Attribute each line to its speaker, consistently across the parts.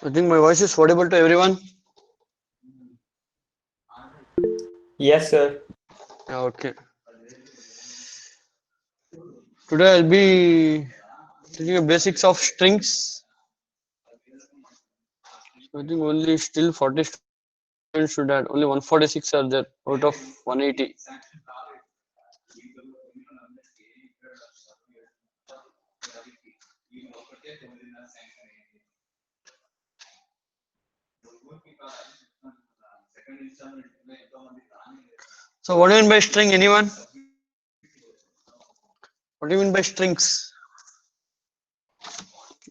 Speaker 1: I think my voice is audible to everyone.
Speaker 2: Yes, sir.
Speaker 1: Yeah, okay. Today I'll be teaching the basics of strings. So I think only still 40 students should add. Only 146 are there out of 180. So what do you mean by string? Anyone? What do you mean by strings?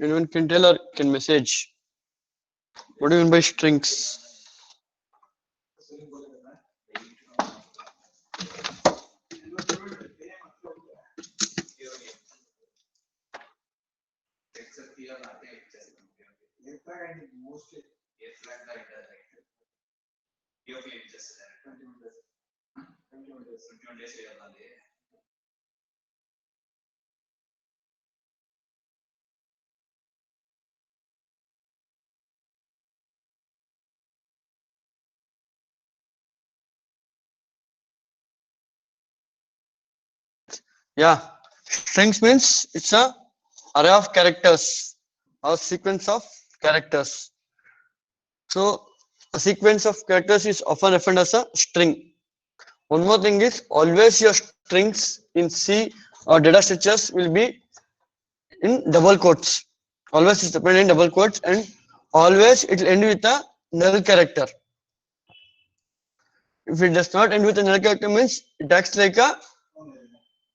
Speaker 1: Anyone can tell or can message. What do you mean by strings? Yeah, strings means it's a array of characters or sequence of characters. So a sequence of characters is often referred as a string. One more thing is always your strings in C or data structures will be in double quotes. Always it's dependent in double quotes and always it will end with a null character. If it does not end with a null character means it acts like a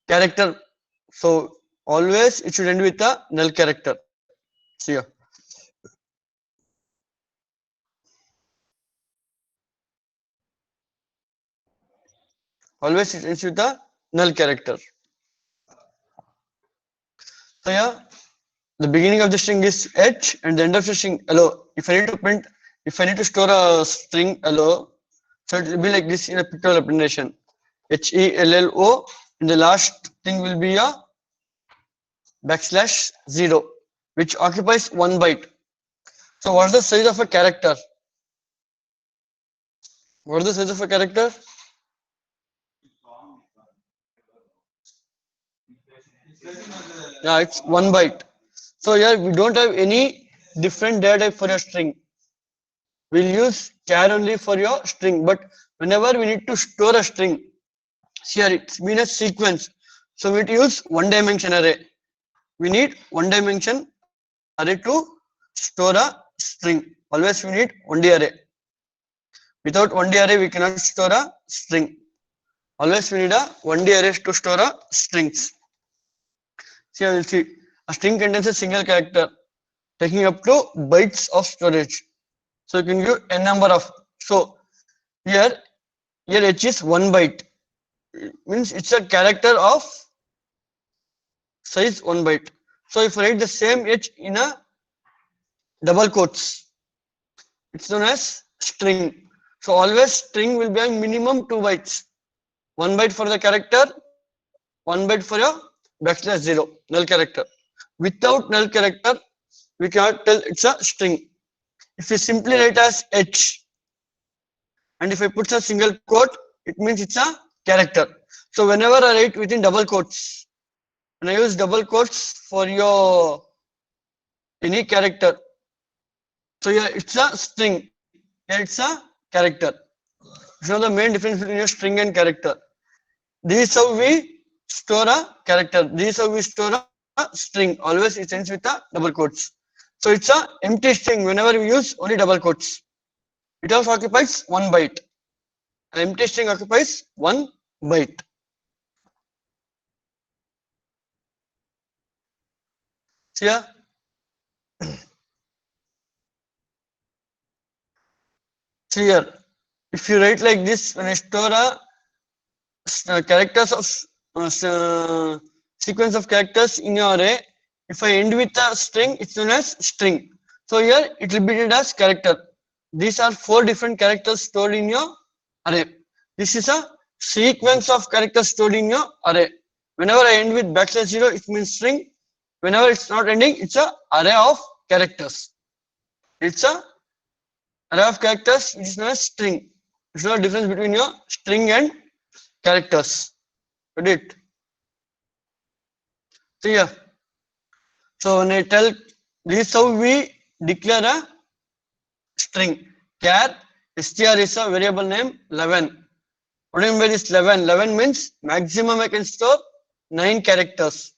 Speaker 1: character. So always it should end with a null character. See ya. Always it ends with a null character. So yeah, the beginning of the string is h and the end of the string hello. If I need to print, if I need to store a string hello, so it will be like this in a pictorial representation. HELLO, and the last thing will be a backslash 0, which occupies 1 byte. So what's the size of a character? What is the size of a character? Yeah, it's 1 byte. So here we don't have any different data type for your string. We'll use char only for your string, but whenever we need to store a string, here it's been a sequence. So we use one dimension array. We need one dimension array to store a string. Always we need 1D array. Without 1D array, we cannot store a string. Always we need a 1D array to store a strings. See, I will see. A string contains a single character, taking up to bytes of storage. So you can give n number of. So here h is 1 byte. It means it's a character of size 1 byte. So if I write the same h in a double quotes, it's known as string. So always string will be having minimum 2 bytes. 1 byte for the character, 1 byte for your backslash 0, null character. Without null character, we cannot tell it's a string. If we simply write as h, and if I put a single quote, it means it's a character. So whenever I write within double quotes, and I use double quotes for your any character, so yeah, it's a string. Here it's a character. You know the main difference between your string and character. This is how we store a character. This is how we store a string. Always it ends with a double quotes. So it's a empty string whenever we use only double quotes. It also occupies 1 byte. An empty string occupies 1 byte. See here? See here. If you write like this, when I store a characters of sequence of characters in your array, if I end with a string, it's known as string. So here it will be treated as character. These are 4 different characters stored in your array. This is a sequence of characters stored in your array. Whenever I end with backslash 0, it means string. Whenever it's not ending, it's a array of characters. It's a array of characters which is known as string. It's not a difference between your string and characters. Got it? So yeah. So when I tell this is how we declare a string. Char str is a variable name 11. What do you mean by this 11? 11 means maximum I can store 9 characters.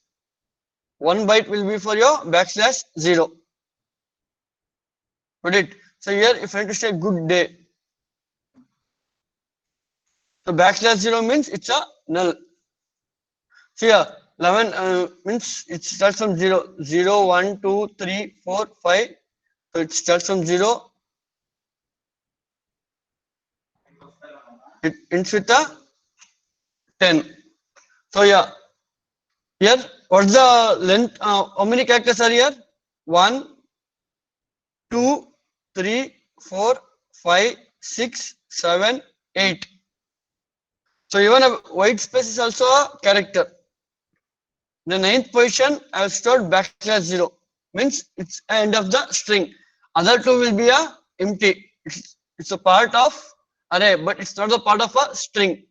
Speaker 1: 1 byte will be for your backslash 0. Got it? So here if I want to say good day. So backslash 0 means it's a null. So here 11 means it starts from 0. 0, 1, 2, 3, 4, 5. So it starts from 0. It ends with a 10. So yeah, here what's the length? How many characters are here? 1, 2, 3, 4, 5, 6, 7, 8. So even a white space is also a character. The ninth position I have stored backslash 0 means it's end of the string. Other two will be a empty. It's a part of array, but it's not a part of a string.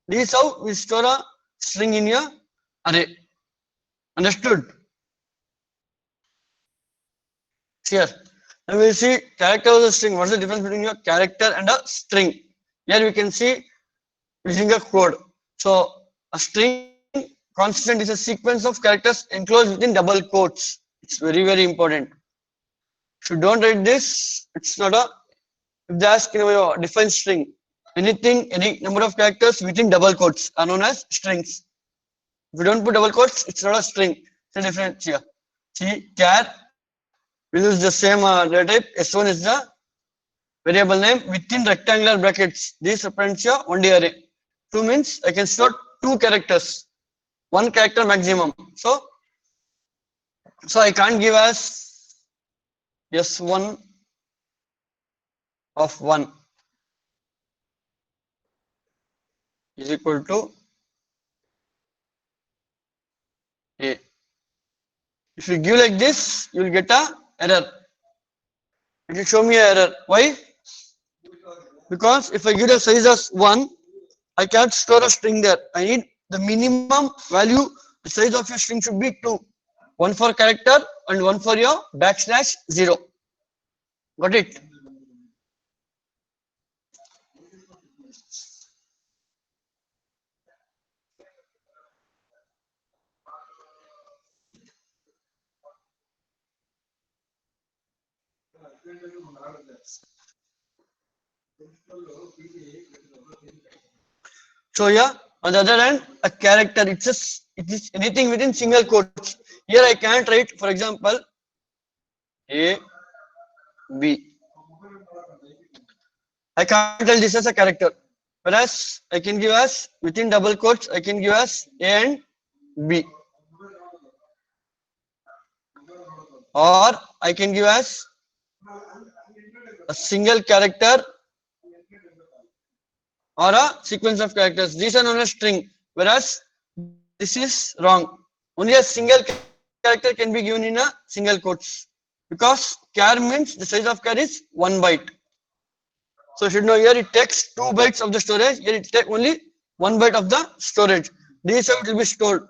Speaker 1: This is how we store a string in your array. Understood? Here. Now we will see character of the string. What's the difference between your character and a string? Here we can see using a code. So a string constant is a sequence of characters enclosed within double quotes. It's very, very important. If you don't write this, it's not a, if they ask define string, anything, any number of characters within double quotes are known as strings. If you don't put double quotes, it's not a string. It's a difference here. See, char, we use the same data type. S1 is the variable name within rectangular brackets. This represents your 1D array. 2 means I can store 2 characters. 1 character maximum. So I can't give as S1 of 1 is equal to A. If you give like this, you will get a error. It will show me an error. Why? Because if I give the size as 1, I can't store a string there. I need the minimum value. The size of your string should be 2. 1 for character and 1 for your backslash 0. Got it? So yeah, on the other hand, a character, it is anything within single quotes. Here I can't write, for example, A, B. I can't tell this as a character. Whereas I can give as within double quotes, I can give as A and B. Or I can give as a single character or a sequence of characters. These are known as string. Whereas this is wrong. Only a single character can be given in a single quotes. Because char means the size of char is 1 byte. So you should know here it takes 2 bytes of the storage. Here it takes only 1 byte of the storage. This how it will be stored.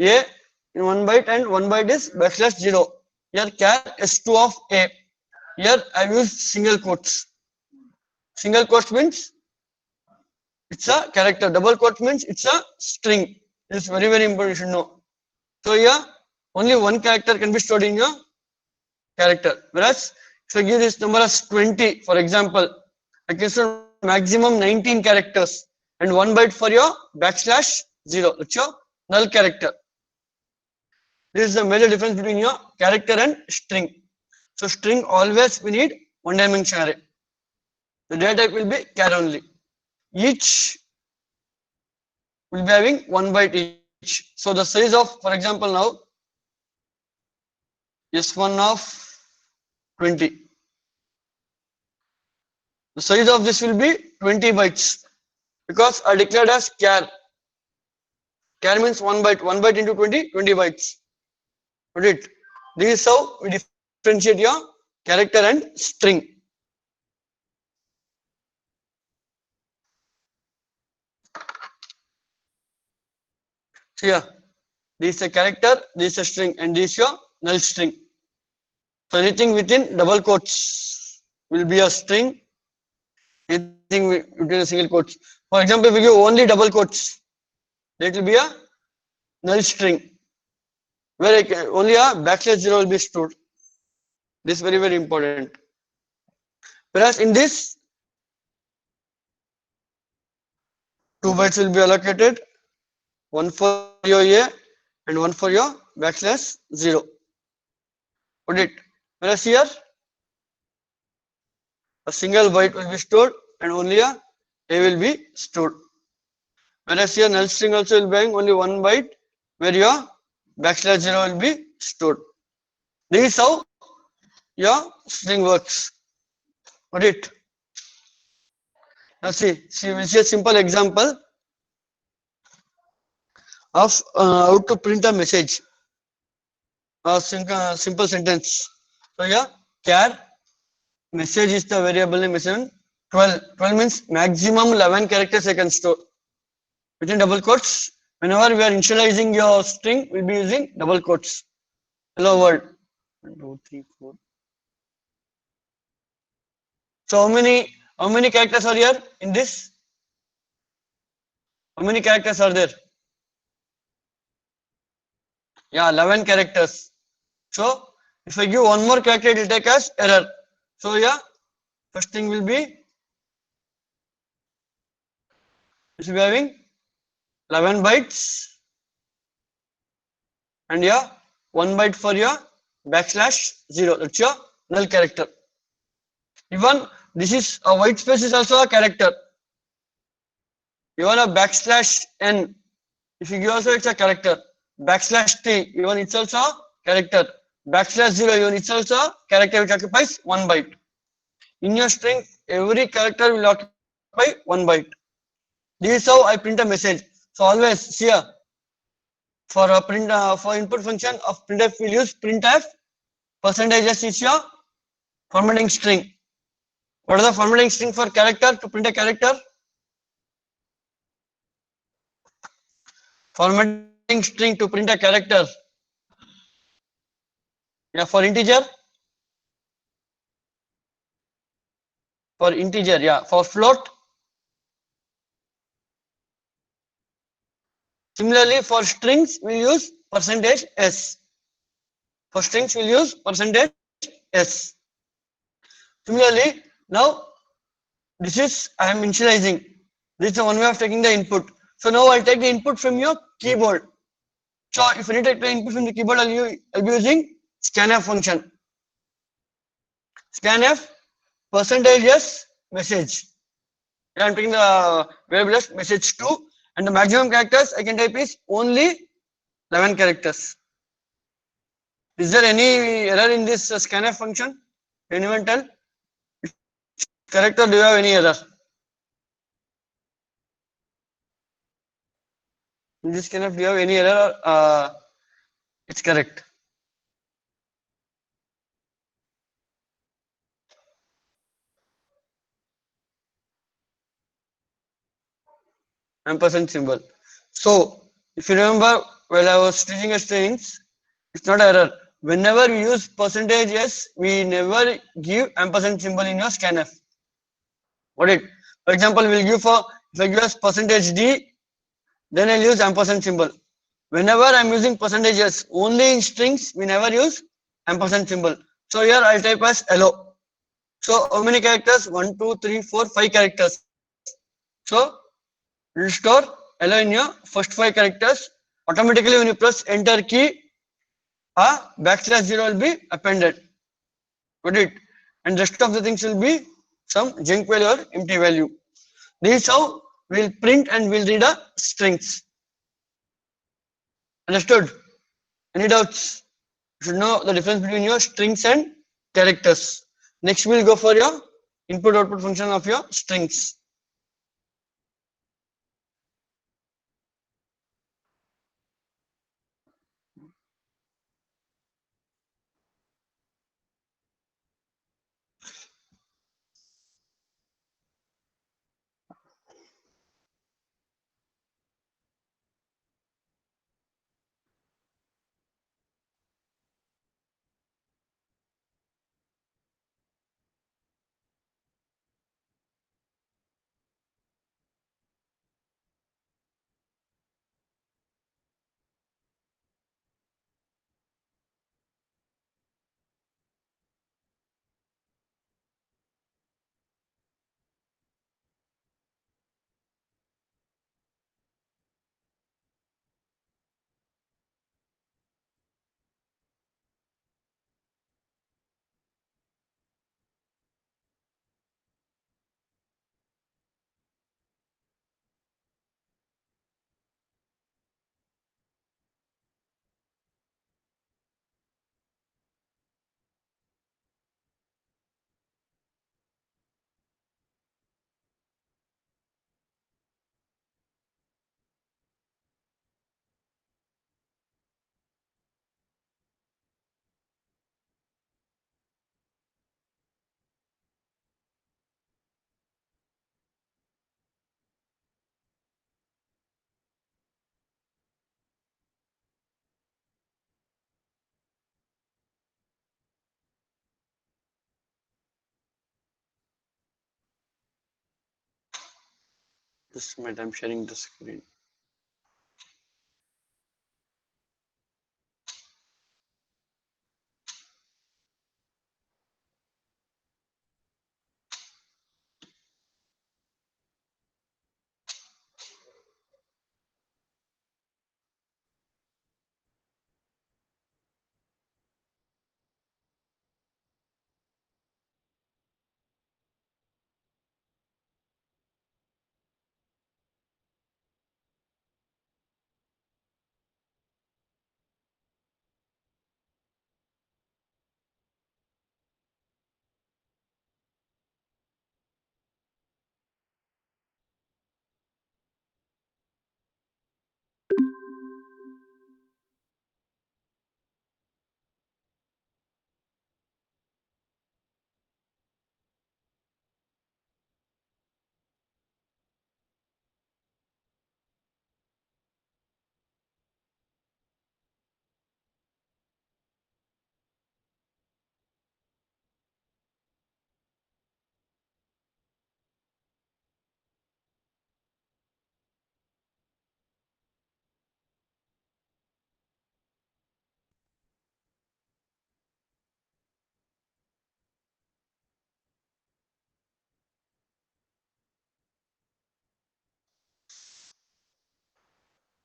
Speaker 1: A in 1 byte and 1 byte is backslash 0. Here char S2 of A. Here I use single quotes. Single quotes means it's a character. Double quotes means it's a string. It's very, very important. You should know. So here only 1 character can be stored in your character. Whereas if I give this number as 20, for example, I can store maximum 19 characters and 1 byte for your backslash 0. That's your null character. This is the major difference between your character and string. So string always we need 1-dimensional array. The data type will be char only. Each will be having 1 byte each. So the size of, for example, now S1 of 20. The size of this will be 20 bytes because I declared as char. Char means 1 byte. 1 byte into 20, 20 bytes. Got it? This is how we differentiate your character and string. So here, this is a character, this is a string, and this is your null string. So anything within double quotes will be a string. Anything within a single quotes. For example, if we give only double quotes, that will be a null string, where only a backslash 0 will be stored. This is very, very important. Whereas in this, 2 bytes will be allocated, one for your A and one for your backslash 0. Put it. Whereas here, a single byte will be stored and only a will be stored. Whereas here, null string also will be having only 1 byte, where your backslash 0 will be stored. This is how your string works. Got it? Now see, we'll see a simple example of how to print a message. A simple sentence. So here, char message is the variable name message. 12. 12 means maximum 11 characters I can store. Within double quotes, whenever we are initializing your string, we'll be using double quotes. Hello world. 1, 2, 3, 4. So how many characters are here in this? How many characters are there? Yeah, 11 characters. So if I give one more character, it will take as error. So yeah, first thing will be this will be having 11 bytes, and yeah, 1 byte for your backslash 0. That's your null character. Even this is a white space is also a character. Even a backslash n, if you give also it's a character. Backslash t, even it's also a character. Backslash 0, even it's also a character which occupies 1 byte. In your string, every character will occupy 1 byte. This is how I print a message. So always here for a print for input function of printf we'll use printf percentage s is your formatting string. What is the formatting string for character to print a character? Formatting string to print a character. Yeah, for integer. For integer, yeah. For float. Similarly, for strings, we use percentage s. For strings, we'll use percentage s. Similarly, now this is I am initializing. This is one way of taking the input. So now I'll take the input from your keyboard. So if I need to take the input from the keyboard, I'll be using scanf function. Scanf percentage s message. I'm taking the variable as message 2, and the maximum characters I can type is only 11 characters. Is there any error in this scanf function? Anyone tell? Correct, or do you have any error? In this scanf, do you have any error? It's correct. Ampersand symbol. So if you remember, while I was teaching a strings, it's not error. Whenever we use percentage s, we never give ampersand symbol in your scanf. Got it? For example, we'll give for if I give us percentage d, then I'll use ampersand symbol. Whenever I'm using percentage s, only in strings, we never use ampersand symbol. So here I'll type as hello. So how many characters? 1, 2, 3, 4, 5 characters. So we'll store hello in your first 5 characters. Automatically when you press enter key, a backslash 0 will be appended. Got it? And rest of the things will be some junk value or empty value. This is how we'll print and we'll read a strings. Understood? Any doubts? You should know the difference between your strings and characters. Next we'll go for your input output function of your strings. Just a minute, I'm sharing the screen.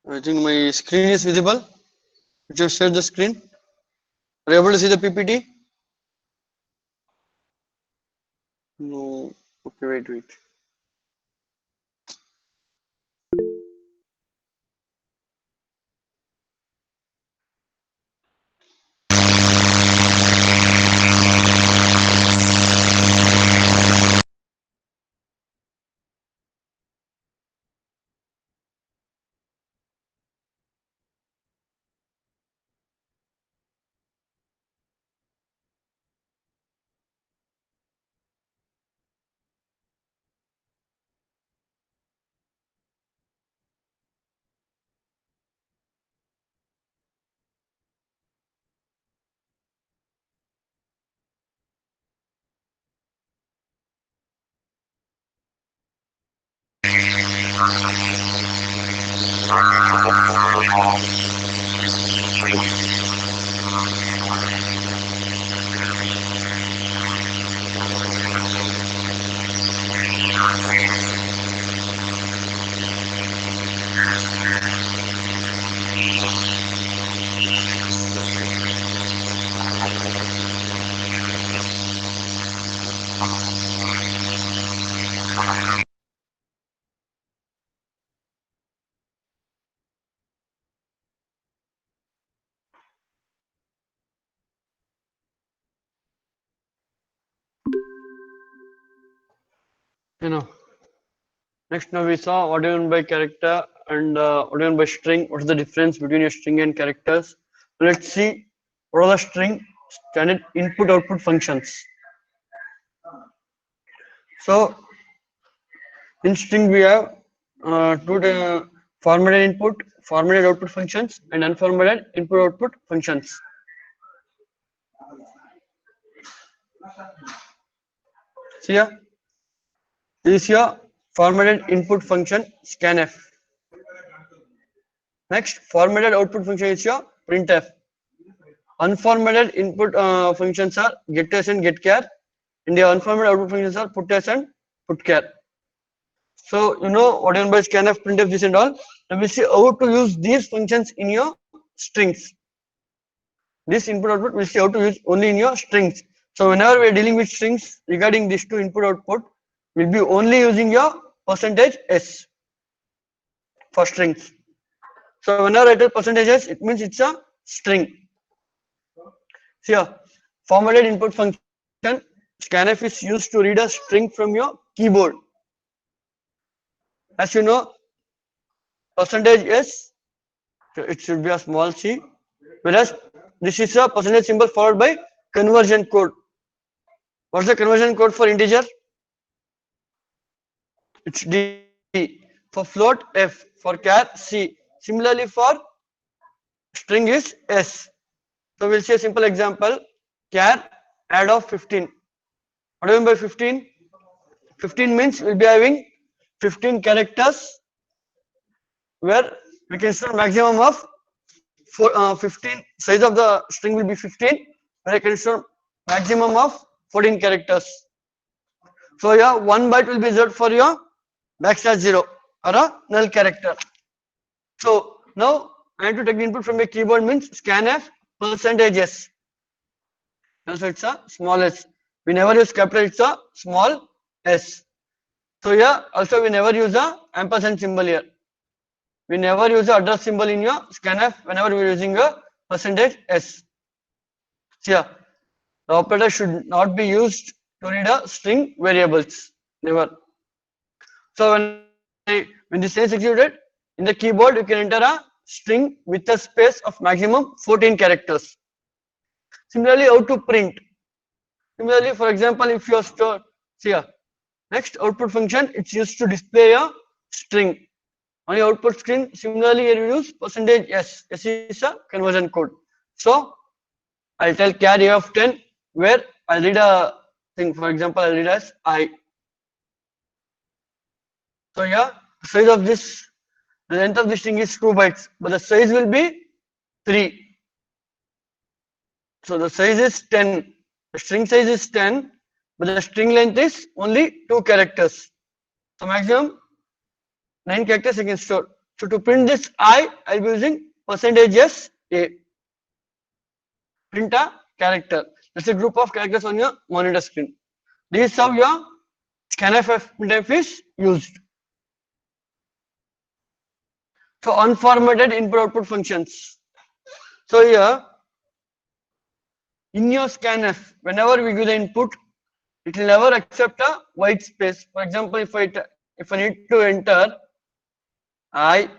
Speaker 1: I think my screen is visible. Just share the screen. Are you able to see the PPT? No. Okay, wait. You know. Next, now we saw what do you mean by character and what do you mean by string. What is the difference between a string and characters? Let's see what are the string standard input-output functions. So, in string we have two formatted input, formatted output functions, and unformatted input-output functions. See here, this is your formatted input function scanf. Next, formatted output function is your printf. Unformatted input functions are getS and getChar, and the unformatted output functions are putS and putChar. So you know what I mean by scanf, printf, this and all. Now we see how to use these functions in your strings. This input output we'll see how to use only in your strings. So whenever we are dealing with strings regarding these two input output, we'll be only using your %s for strings. So whenever I tell %s, it means it's a string. Here, formatted input function scanf is used to read a string from your keyboard. As you know, %s, it should be a small c, whereas this is a % symbol followed by conversion code. What's the conversion code for integer? It's D. For float, F. For char, C. Similarly for string is S. So we'll see a simple example. Char add of 15. What do you mean by 15? 15 means we'll be having 15 characters where we can store maximum of 15. Size of the string will be 15, where I can store maximum of 14 characters. So yeah, 1 byte will be reserved for your \0 or a null character. So now I have to take the input from a keyboard, means scanf %s. Also it's a small s. We never use capital, it's a small s. So here also we never use a ampersand symbol here. We never use the address symbol in your scanf whenever we are using a %s. So here, the operator should not be used to read a string variables. Never. So when this is executed, in the keyboard you can enter a string with a space of maximum 14 characters. Similarly, how to print? Similarly, for example, if you are stored here, next output function, it's used to display a string on your output screen. Similarly, here we use %s. S is a conversion code. So I'll tell char a of 10, where I'll read a thing. For example, I'll read as I. So yeah, the size of this, the length of this string is 2 bytes, but the size will be 3. So the size is 10. The string size is 10, but the string length is only 2 characters. So maximum 9 characters I can store. So to print this I'll be using %s a. Print a character. That's a group of characters on your monitor screen. This is how your scanf printf is used. So unformatted input output functions. So here in your scanf, whenever we give the input, it will never accept a white space. For example, if I need to enter I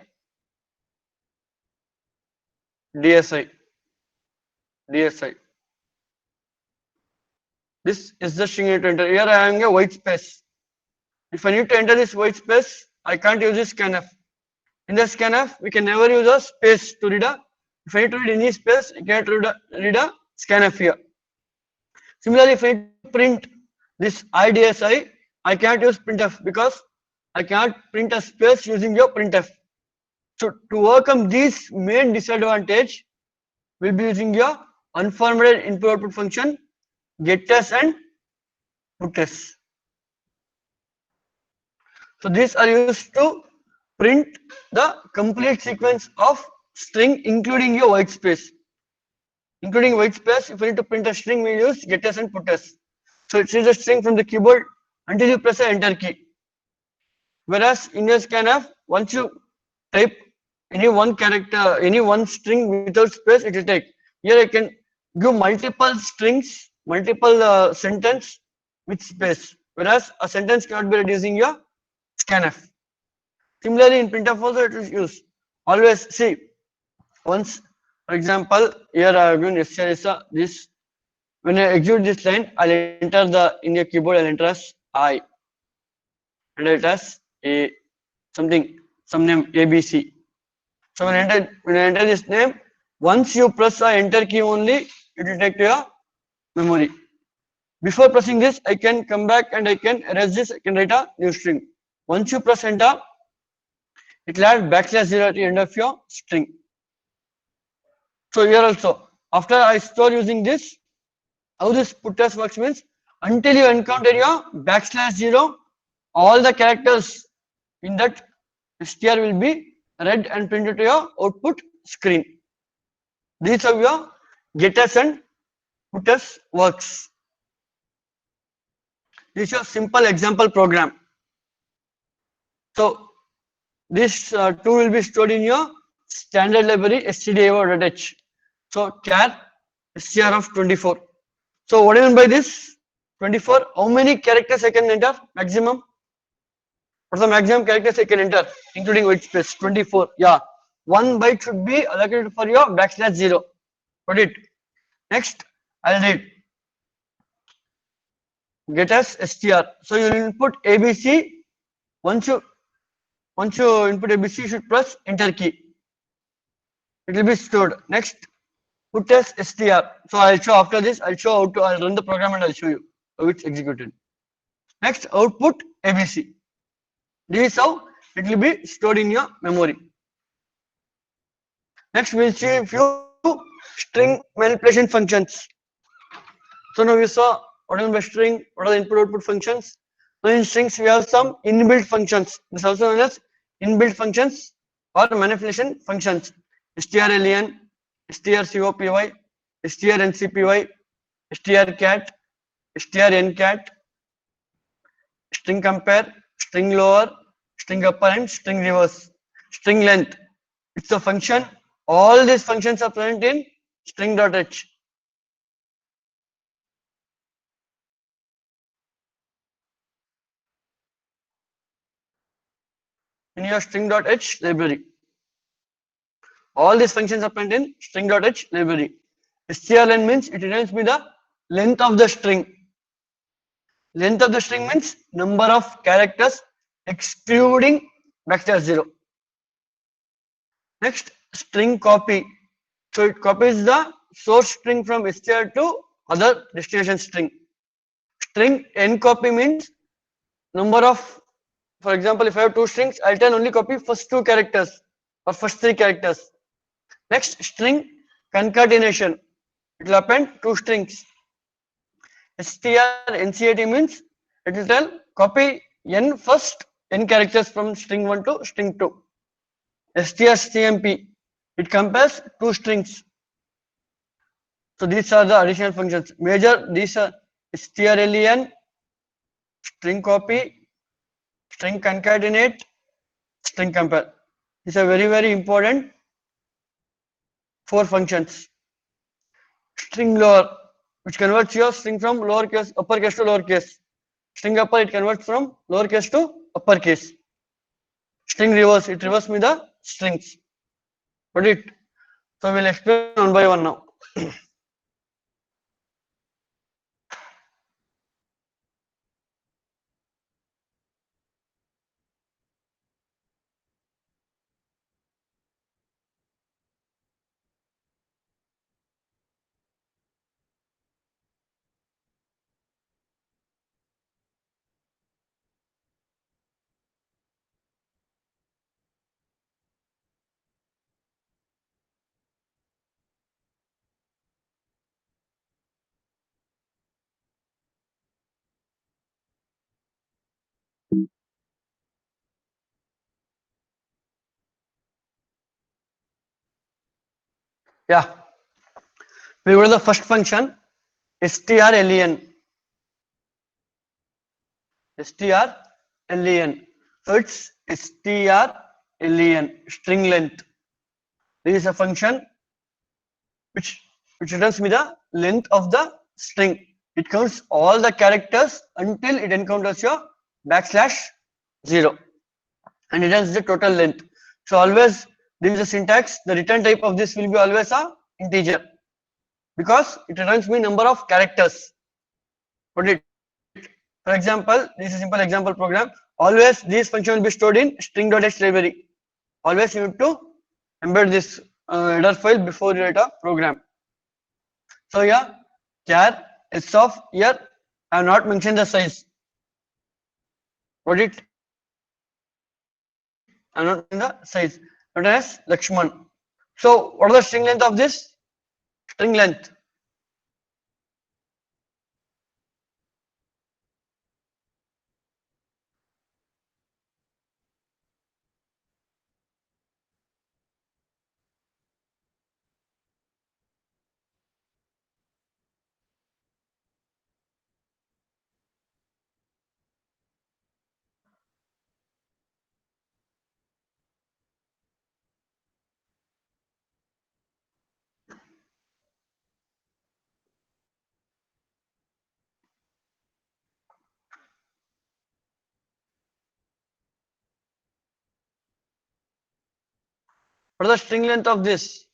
Speaker 1: DSI. This is the string I need to enter. Here I am having a white space. If I need to enter this white space, I can't use this scanf. In the scanf, we can never use a space to read a. If I need to read any space, I can't read a scanf here. Similarly, if I need to print this IDSI, I can't use printf because I can't print a space using your printf. So to overcome this main disadvantage, we'll be using your unformatted input output function getS and putS. So these are used to print the complete sequence of string including your white space. Including white space, if you need to print a string, we use getS and putS. So it reads a string from the keyboard until you press the enter key. Whereas in your scanf, once you type any one character, any one string without space, it will take. Here I can give multiple strings, multiple sentence with space. Whereas a sentence cannot be read using your scanf. Similarly, in printf also it is used. Always see, once, for example, here I have given this. When I execute this line, I'll enter in your keyboard, I'll enter as I, and it has a some name ABC. So when I enter this name, once you press the enter key only, it will take to your memory. Before pressing this, I can come back and I can erase this, I can write a new string. Once you press enter, it will add \0 at the end of your string. So here also, after I store using this, how this putS works means, until you encounter your \0, all the characters in that str will be read and printed to your output screen. These are your getS and putS works. This is your simple example program. So this tool will be stored in your standard library stdio.h. So char str of 24. So what do you mean by this 24? How many characters I can enter maximum? What's the maximum characters I can enter including white space? 24. Yeah, 1 byte should be allocated for your \0. Got it? Next, I'll read getS str. So you will input ABC. Once you input ABC, you should press enter key. It will be stored. Next, putS str. So I'll show after this. I'll run the program and I'll show you how it's executed. Next, output ABC. This is how it will be stored in your memory. Next, we'll see a few string manipulation functions. So now we saw what is the string, what are the input output functions. Now in strings we have some inbuilt functions. This is also known as inbuilt functions or manipulation functions. strlen, strcopy, strncpy, strcat, strncat, string compare, string lower, string upper and string reverse. String length, it's a function. All these functions are present in string.h. In your string.h library. All these functions are present in string.h library. strlen means it returns me the length of the string. Length of the string means number of characters excluding \0. Next, string copy. So it copies the source string from str to other destination string. String ncopy means number of, for example, if I have two strings, I can only copy first two characters or first three characters. Next, string concatenation. It will append two strings. strncat means it will tell copy n first n characters from string 1 to string 2. strcmp, it compares two strings. So these are the additional functions. Major, these are strlen, string copy, string concatenate, string compare. These are very important four functions. String lower, which converts your string from lowercase uppercase to lowercase. String upper, it converts from lowercase to uppercase. String reverse, it reverses me the strings. Got it? So we'll explain one by one now. Yeah. We go to the first function, strlen. strlen. So it's strlen, string length. This is a function which returns me the length of the string. It counts all the characters until it encounters your \0 and returns the total length. So always this is the syntax. The return type of this will be always a integer because it returns me number of characters. Put it. For example, this is a simple example program. Always this function will be stored in string.h library. Always you need to embed this header file before you write a program. So yeah, char s of here I have not mentioned the size. What it? I am not in the size. What as Lakshman. So what is the string length of this? String length. What is the string length of this?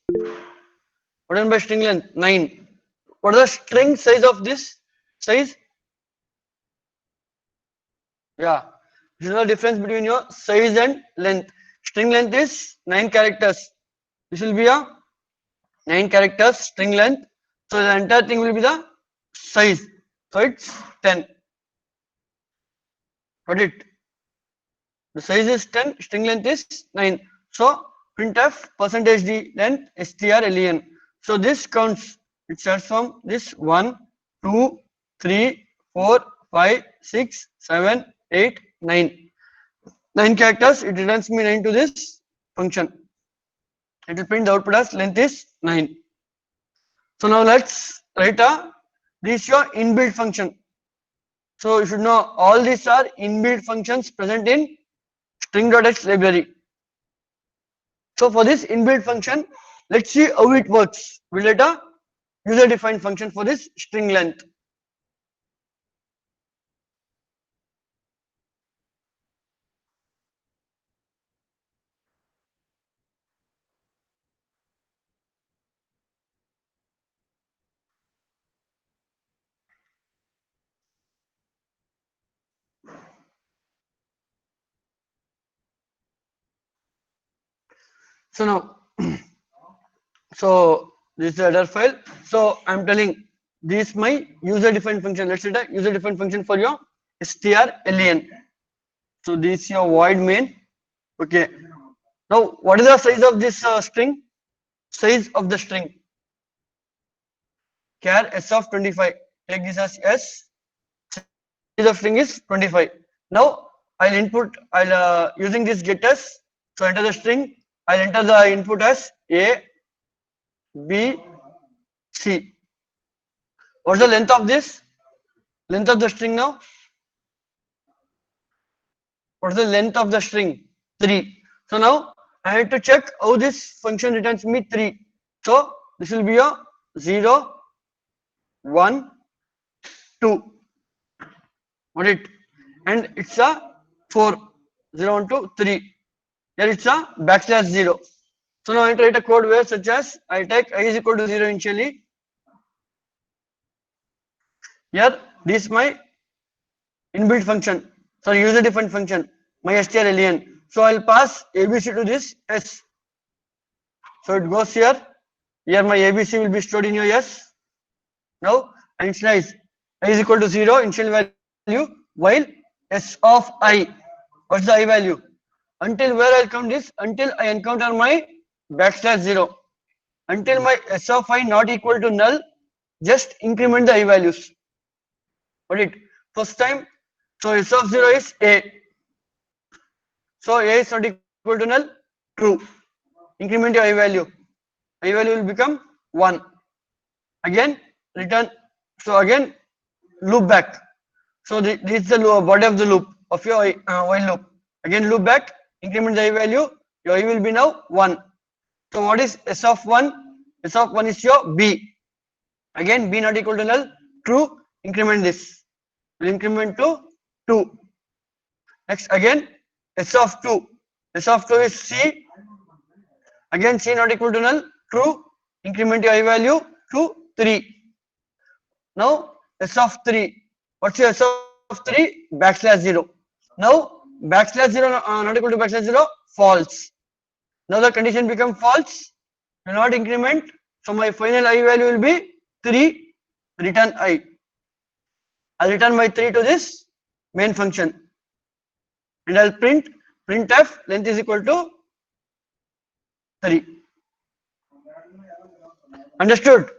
Speaker 1: What is by string length? 9. What is the string size of this? Size? Yeah. This is the difference between your size and length. String length is 9 characters. This will be a 9 characters string length. So the entire thing will be the size. So it's 10. Got it? The size is 10, string length is 9. So printf percentage d length strlen. So this counts. It starts from this 1, 2, 3, 4, 5, 6, 7, 8, 9. 9 characters. It returns me 9 to this function. It will print the output as length is 9. So now let's write this is your inbuilt function. So you should know all these are inbuilt functions present in string.h library. So for this inbuilt function, let's see how it works. We'll write a user defined function for this string length. So now, so this is the header file. So I'm telling this is my user defined function. Let's write a user defined function for your strlen. So this is your void main. Okay. Now what is the size of this string? Size of the string. Char s of 25. Take this as s. Size of string is 25. Now I'll using this getters. So enter the string. I'll enter the input as A, B, C. What's the length of this? Length of the string now? What's the length of the string? 3. So now I have to check how this function returns me 3. So this will be a 0, 1, 2. What it? And it's a 4. 0, 1, 2, 3. Here it's a backslash 0. So now I write a code where such as I take I is equal to 0 initially. Here this is my inbuilt function. Sorry, user defined function. My strlen. So I'll pass ABC to this S. So it goes here. Here my ABC will be stored in your S. Now I initialize I is equal to 0 initial value while S of I. What's the I value? Until where I'll count this? Until I encounter my backslash 0. Until my S of I not equal to null, just increment the I values. What it? First time, so S of 0 is A. So A is not equal to null, true. Increment your I value. I value will become 1. Again, return. So again, loop back. So this is the body of the loop of your while loop. Again, loop back, increment the I value. Your I will be now 1. So what is S of 1? S of 1 is your B. Again, B not equal to null, true. Increment this. Will increment to 2. Next again, S of 2. S of 2 is C. Again, C not equal to null, true. Increment your I value to 3. Now S of 3. What's your S of 3? Backslash 0. Now backslash 0 not equal to backslash 0, false. Now the condition become false. Do not increment. So my final I value will be 3. Return I. I'll return my 3 to this main function. And I'll printf length is equal to 3. Understood?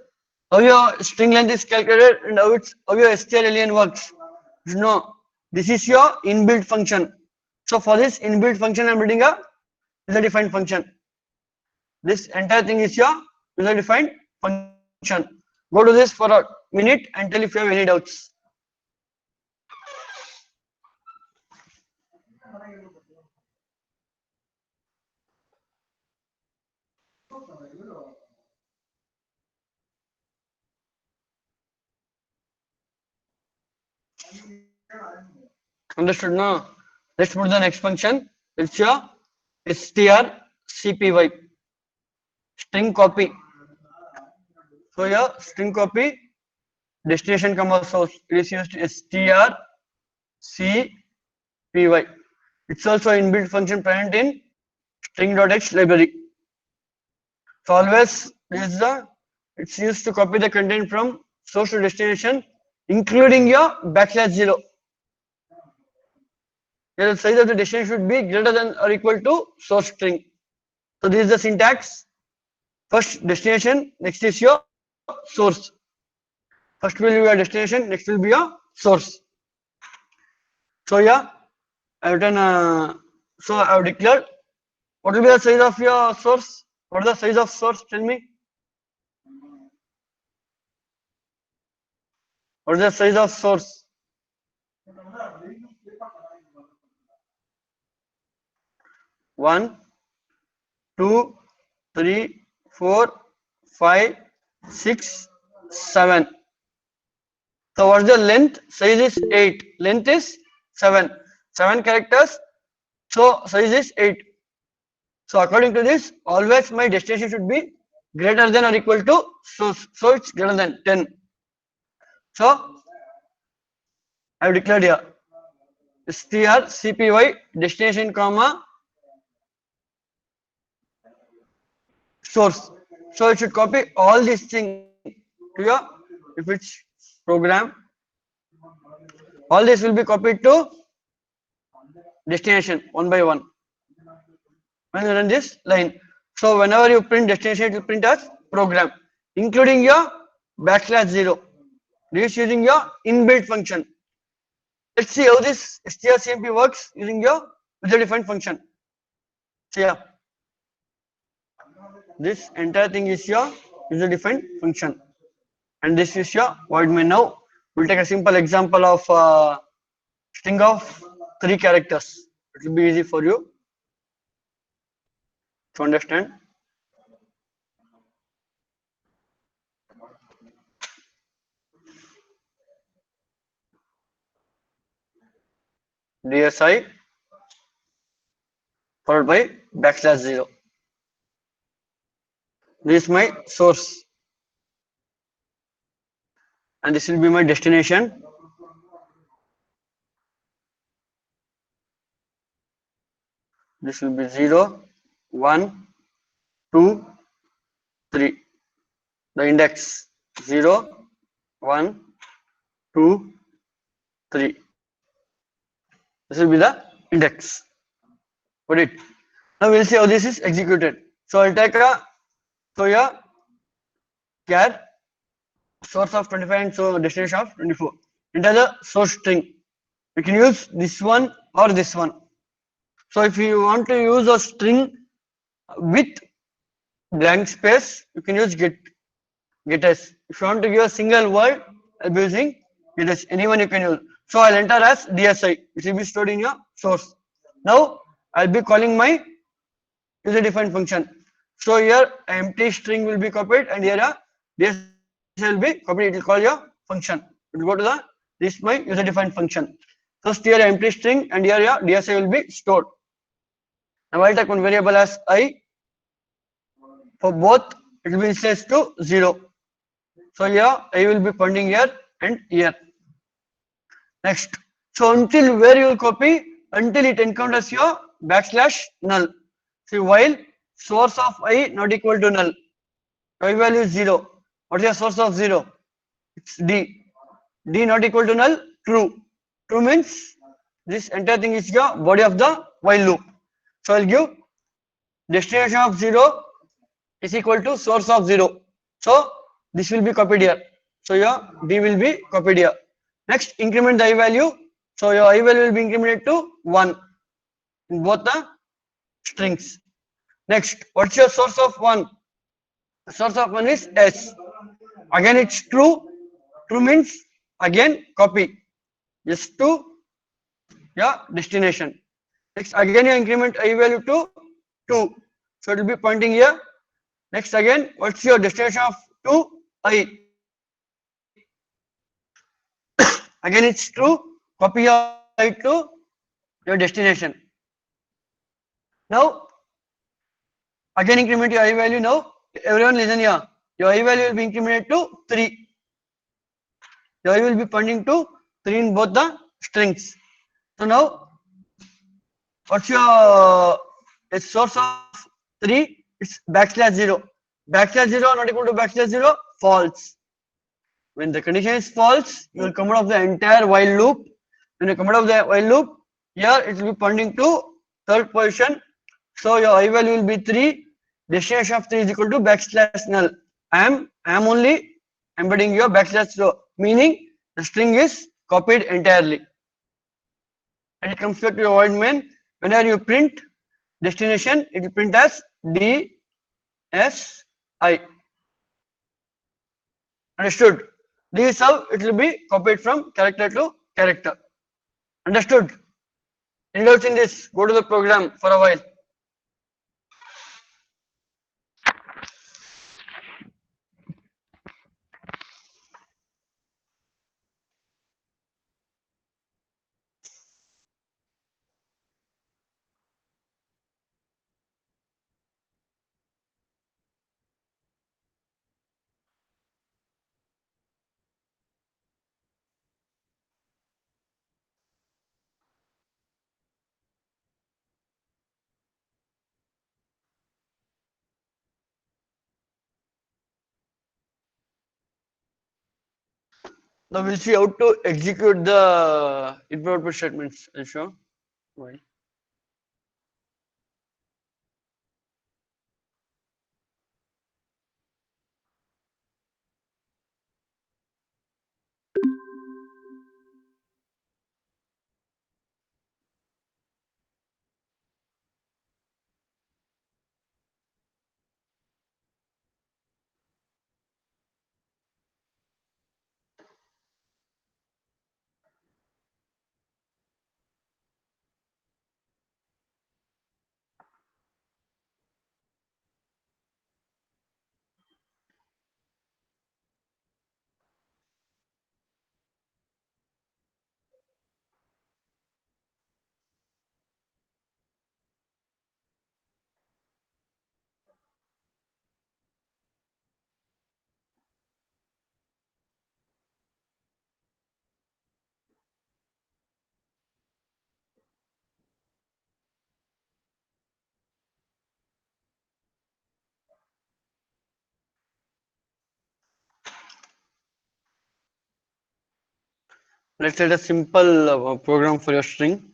Speaker 1: How your string length is calculated and how your strlen works. No, this is your inbuilt function. So for this inbuilt function, I'm writing a user defined function. This entire thing is your user defined function. Go to this for a minute and tell if you have any doubts. Understood now? Let's put the next function. It's your strcpy, string copy. So your string copy destination comma source, it is used strcpy. It's also inbuilt function present in string.h library. So always it's used to copy the content from source to destination, including your backslash 0. the size of the destination should be greater than or equal to source string. So this is the syntax. First destination, next is your source. First will be your destination, next will be your source. So yeah, I have done. So I have declared. What will be the size of your source? What is the size of source? Tell me. What is the size of source? One, 2, 3, 4, 5, 6, 7. So what's the length? Size is 8. Length is 7. 7 characters. So size is 8. So according to this, always my destination should be greater than or equal to source. So it's greater than 10. So I have declared here strcpy destination comma source. So it should copy all these things to your, if it's program, all this will be copied to destination one by one when you run this line. So whenever you print destination, it will print as program, including your \0. This using your inbuilt function. Let's see how this strcmp works using your user-defined function. So yeah, this entire thing is your user-defined function, and this is your void main. Now we'll take a simple example of string of 3 characters. It will be easy for you to understand. DSI followed by \0. This is my source, and this will be my destination. This will be 0, 1, 2, 3. The index 0, 1, 2, 3. This will be the index. Got it? Now we'll see how this is executed. So I'll take a, so yeah, char source of 25 and so destination of 24. Enter the source string. You can use this one or this one. So if you want to use a string with blank space, you can use getS. If you want to give a single word, I'll be using getS. Anyone you can use. So I'll enter as DSI, which will be stored in your source. Now I'll be calling my user-defined function. So here empty string will be copied, and here a DSI will be copied. It will call your function. It will go to the this my user-defined function. First here empty string, and here your DSI will be stored. Now I'll take one variable as I. For both, it will be initialized to 0. So here I will be pointing here and here. Next, so until where you will copy, until it encounters your \null. See, while source of I not equal to null, I value is 0. What is your source of 0? It's D. D not equal to null, true. True means this entire thing is your body of the while loop. So I'll give destination of 0 is equal to source of 0. So this will be copied here. So your D will be copied here. Next, increment the I value. So your I value will be incremented to 1 in both the strings. Next, what's your source of 1? The source of 1 is S. Again, it's true. True means again copy S to your destination. Next, again you increment I value to 2. So it will be pointing here. Next, again, what's your destination of 2? I. Again, it's true. Copy your I to your destination. Now, again increment your I value. Now, everyone listen here. Your I value will be incremented to 3. Your I will be pointing to 3 in both the strings. So now, what's your source of 3? It's \0. \0 not equal to \0, false. When the condition is false, you will come out of the entire while loop. When you come out of the while loop, Here it will be pointing to third position. So your I value will be 3. Destination of 3 is equal to backslash null. I am only embedding your backslash row, meaning the string is copied entirely. And it comes back to your void main. Whenever you print destination, it will print as DSI. Understood? This is how it will be copied from character to character. Understood? Any doubts in this? Go to the program for a while. Now we'll see how to execute the input output statements. I'll show. Why? Let's write a simple program for your string.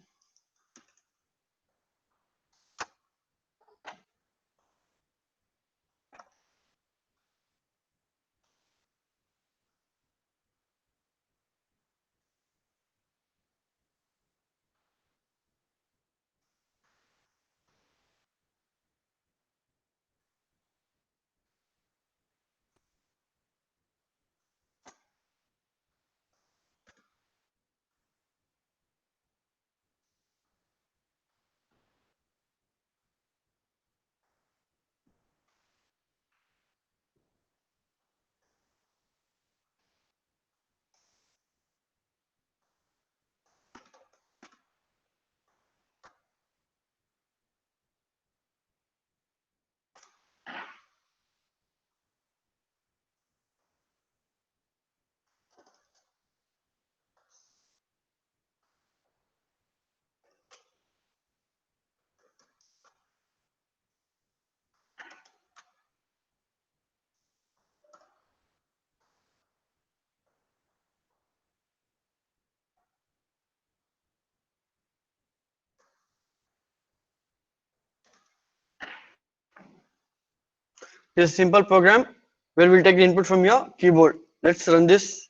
Speaker 1: This is a simple program where we'll take the input from your keyboard. Let's run this.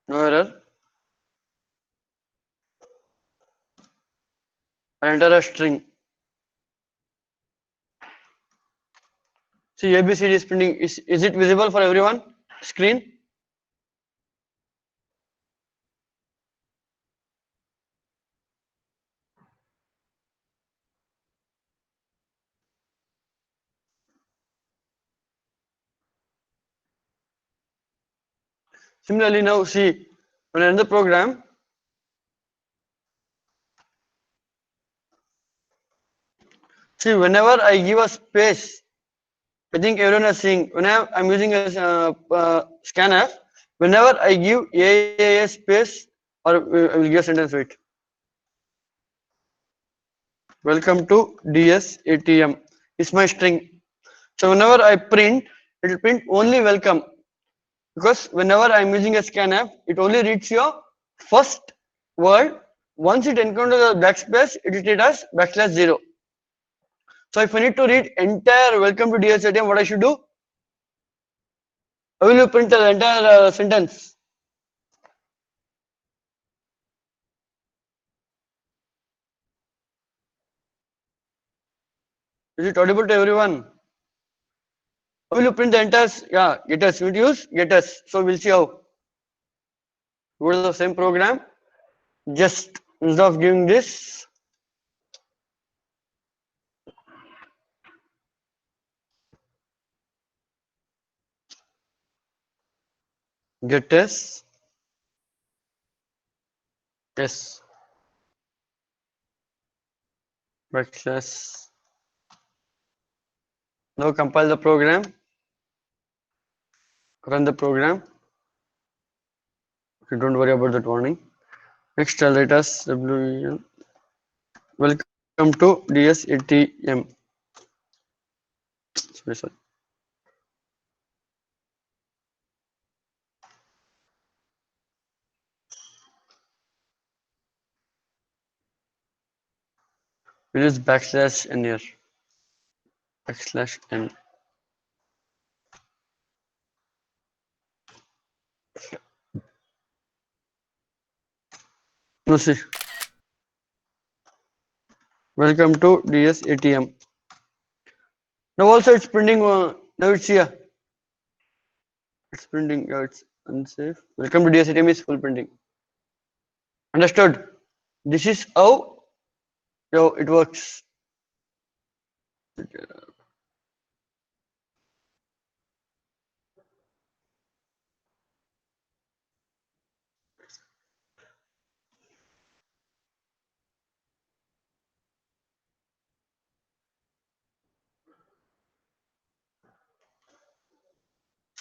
Speaker 1: No error. I enter a string. See, ABCD is printing. Is it visible for everyone? Screen. Similarly, now see, when I run the program, see, whenever I give a space, I think everyone is seeing. Whenever I'm using a scanner, whenever I give a space, or I will give a sentence. Wait. Welcome to DSATM. It's my string. So whenever I print, it will print only welcome, because whenever I'm using a scanf, it only reads your first word. Once it encounters the backspace, it is treated as \0. So if I need to read entire welcome to DSATM, what I should do? I will print the entire sentence. Is it audible to everyone? How will you print the entire? Yeah, getters. You use getters. So we'll see how. Go to the same program. Just instead of giving this, getters. Yes. Backslash. Now compile the program. Run the program. Okay, don't worry about that warning. Next, I'll write as WEN. Welcome to DSATM. Sorry. We'll use backslash n here. Backslash n. No, see. Welcome to DSATM. Now also it's printing. Now it's here. It's printing. Yeah, it's unsafe. Welcome to DSATM is full printing. Understood? This is how it works.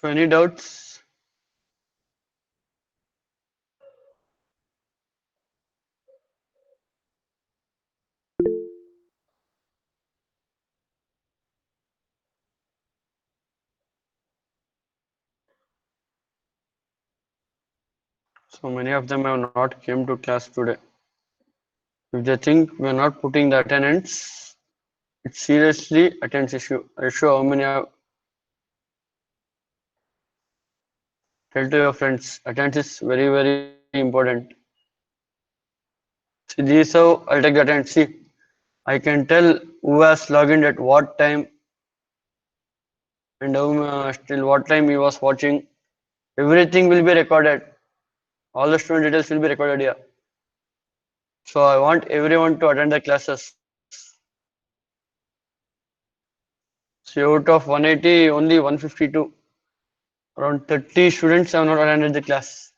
Speaker 1: So any doubts? So many of them have not came to class today. If they think we are not putting the attendance, it's seriously attendance issue. I show how many have. Tell to your friends, attendance is very important. See, this is how I'll take the attendance. See, I can tell who has logged in at what time and till what time he was watching. Everything will be recorded. All the student details will be recorded here. So I want everyone to attend the classes. So out of 180, only 152. Around 30 students have not attended the class.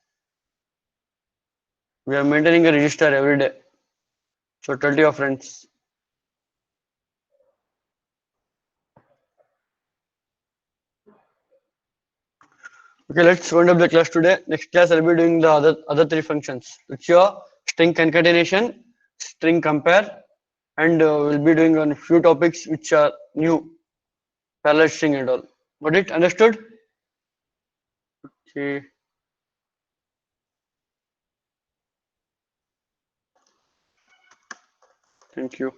Speaker 1: We are maintaining a register every day. So tell to your friends. Okay, let's round up the class today. Next class I'll be doing the other three functions. It's your string concatenation, string compare, and we'll be doing on few topics which are new, parallel string and all. Got it? Understood? Okay. Thank you.